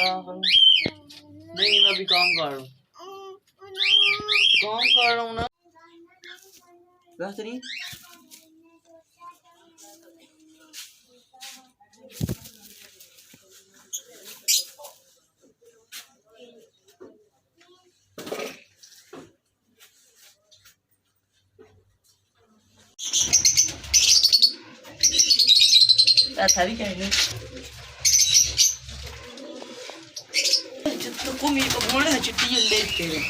नहीं मैं अभी काम कर रहा हूँ ना बेहतरीन। था भी क्या है तो को मेरे को बोलने है चिट्ठी ले लेते हैं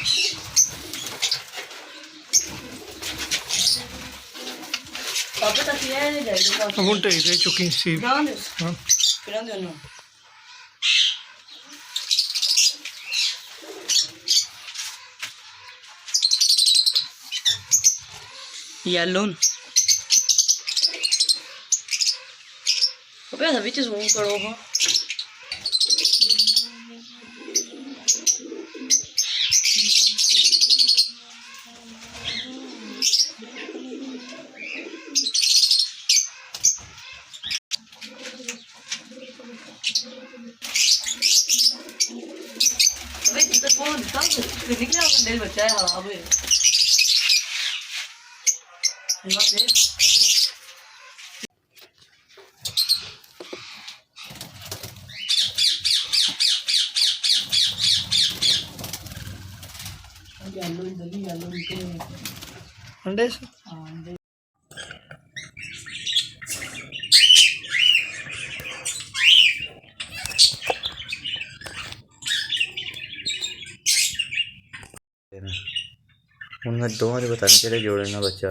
पापा तक ये नहीं जाएगा ਹੁਣ ਢੇਈ ਦੇ ਚੁੱਕੀ ਸੀ ध्यान दे ਹਾਂ फिर दे ना येलो अबे अभी तो ज़ूम करो हाँ अबे इधर कौन दिखा फिर निकला मेरे बच्चा है हाँ अबे ये बात है येलो इनके ਅੰਡੇ ਸੀ हाँ ਹੁਣ ਮੈਂ ਦੋਵਾਂ ਦੇ ਬਤਾ ਕਿਹੜੇ ਜੋੜੇ ਨਾਲ ਬੱਚਾ